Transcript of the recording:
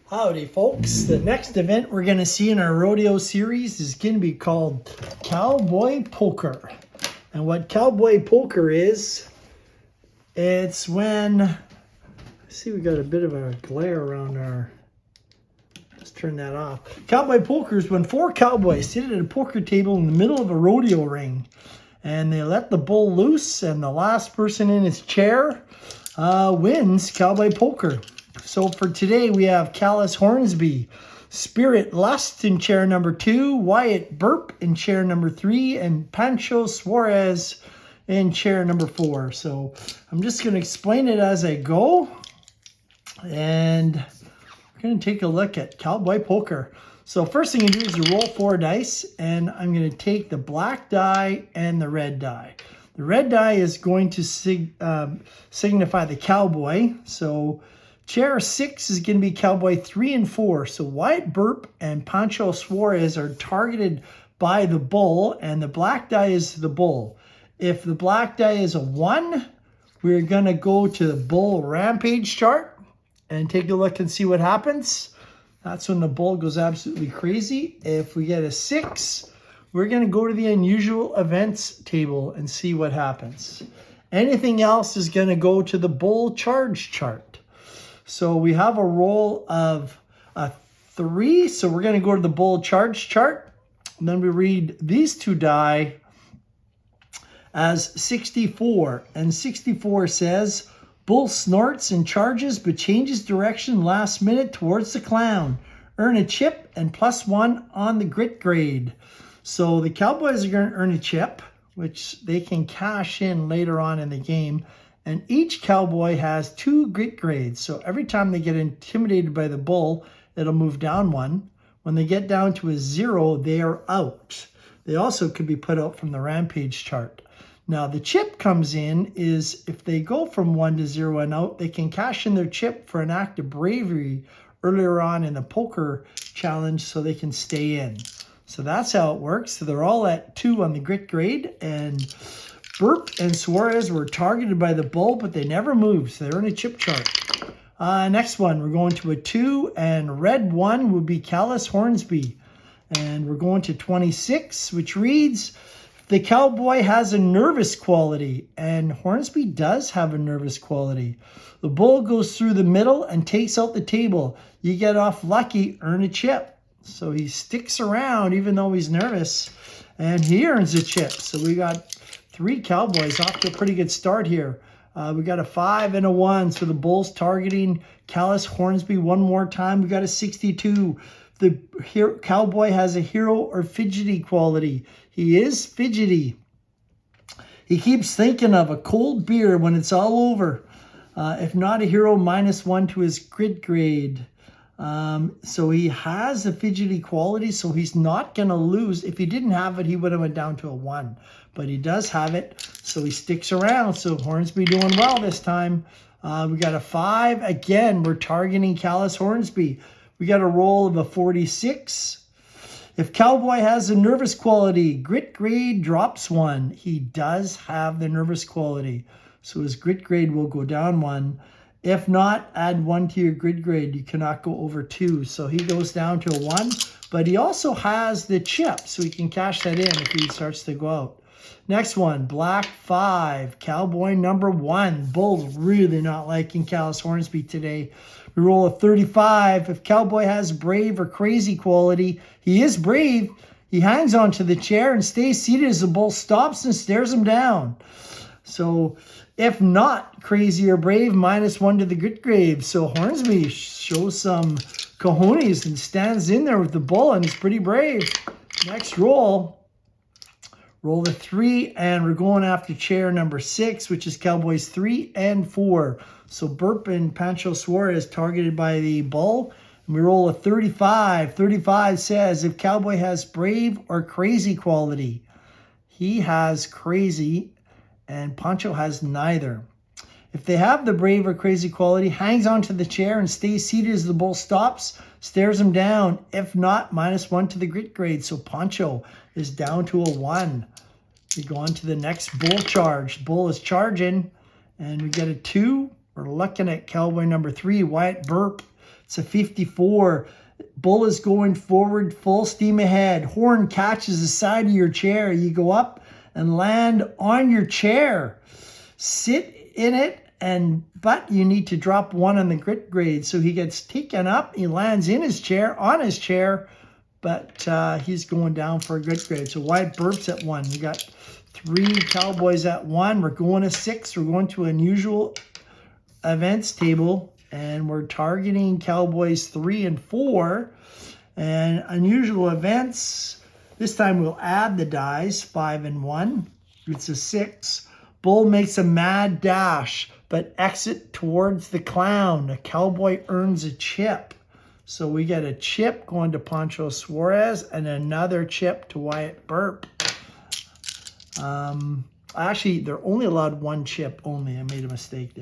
Howdy folks, the next event we're going to see in our rodeo series is going to be called Cowboy Poker. And what Cowboy Poker is, it's when, see we got a bit of a glare around our, let's turn that off. Cowboy Poker is when four cowboys sit at a poker table in the middle of a rodeo ring. And they let the bull loose and the last person in his chair wins Cowboy Poker. So for today, we have Callus Hornsby, Spirit Lust in chair number 2, Wyatt Burp in chair number 3, and Pancho Suarez in chair number 4. So I'm just going to explain it as I go. And we're going to take a look at Cowboy Poker. So first thing you do is you roll 4 dice, and I'm going to take the black die and the red die. The red die is going to signify the cowboy. So chair 6 is going to be Cowboy 3 and 4. So Wyatt Burp and Pancho Suarez are targeted by the bull, and the black die is the bull. If the black die is a 1, we're going to go to the bull rampage chart and take a look and see what happens. That's when the bull goes absolutely crazy. If we get a 6, we're going to go to the unusual events table and see what happens. Anything else is going to go to the bull charge chart. So we have a roll of a 3. So we're going to go to the bull charge chart. And then we read these 2 die as 64. And 64 says, bull snorts and charges but changes direction last minute towards the clown. Earn a chip and +1 on the grit grade. So the Cowboys are going to earn a chip, which they can cash in later on in the game. And each cowboy has 2 grit grades. So every time they get intimidated by the bull, it'll move down 1. When they get down to a 0, they are out. They also could be put out from the rampage chart. Now the chip comes in is if they go from 1 to 0 and out, they can cash in their chip for an act of bravery earlier on in the poker challenge so they can stay in. So that's how it works. So they're all at 2 on the grit grade, and Burp and Suarez were targeted by the bull, but they never moved, so they're in a chip chart. Next one, we're going to a 2, and red 1 would be Callus Hornsby. And we're going to 26, which reads, the cowboy has a nervous quality, and Hornsby does have a nervous quality. The bull goes through the middle and takes out the table. You get off lucky, earn a chip. So he sticks around even though he's nervous, and he earns a chip. So we got 3 cowboys off to a pretty good start here. We got a 5 and a 1. So the bull's targeting Callus Hornsby one more time. We got a 62. The cowboy has a hero or fidgety quality. He is fidgety. He keeps thinking of a cold beer when it's all over. If not a hero, -1 to his grit grade. So he has a fidgety quality, so he's not going to lose. If he didn't have it, he would have went down to a 1. But he does have it, so he sticks around. So Hornsby doing well this time. We got a 5. Again, we're targeting Callus Hornsby. We got a roll of a 46. If Cowboy has a nervous quality, grit grade drops 1. He does have the nervous quality, so his grit grade will go down 1. If not, add 1 to your grid grade. You cannot go over 2. So he goes down to a 1. But he also has the chip, so he can cash that in if he starts to go out. Next one, black 5, cowboy number 1. Bull's really not liking Callus Hornsby today. We roll a 35. If cowboy has brave or crazy quality, he is brave. He hangs onto the chair and stays seated as the bull stops and stares him down. So if not crazy or brave, -1 to the grit grade. So Hornsby shows some cojones and stands in there with the bull, and he's pretty brave. Next roll the 3, and we're going after chair number 6, which is Cowboys 3 and 4. So Burp and Pancho Suarez targeted by the bull. And we roll a 35. 35 says if Cowboy has brave or crazy quality, he has crazy, and Pancho has neither. If they have the brave or crazy quality, hangs onto the chair and stays seated as the bull stops, stares him down. If not, -1 to the grit grade. So Pancho is down to a 1. We go on to the next bull charge. Bull is charging, and we get a 2. We're looking at cowboy number 3, Wyatt Burp. It's a 54. Bull is going forward, full steam ahead. Horn catches the side of your chair. You go up and land on your chair. Sit in it, but you need to drop 1 on the grit grade. So he gets taken up. He lands in his chair, on his chair, but he's going down for a grit grade. So Wyatt burps at 1. We got 3 cowboys at 1. We're going to 6. We're going to unusual events table. And we're targeting cowboys 3 and 4. And unusual events, this time we'll add the dice, 5 and 1. It's a 6. Bull makes a mad dash, but exit towards the clown. A cowboy earns a chip. So we get a chip going to Pancho Suarez and another chip to Wyatt Burp. Actually, they're only allowed 1 chip only. I made a mistake there.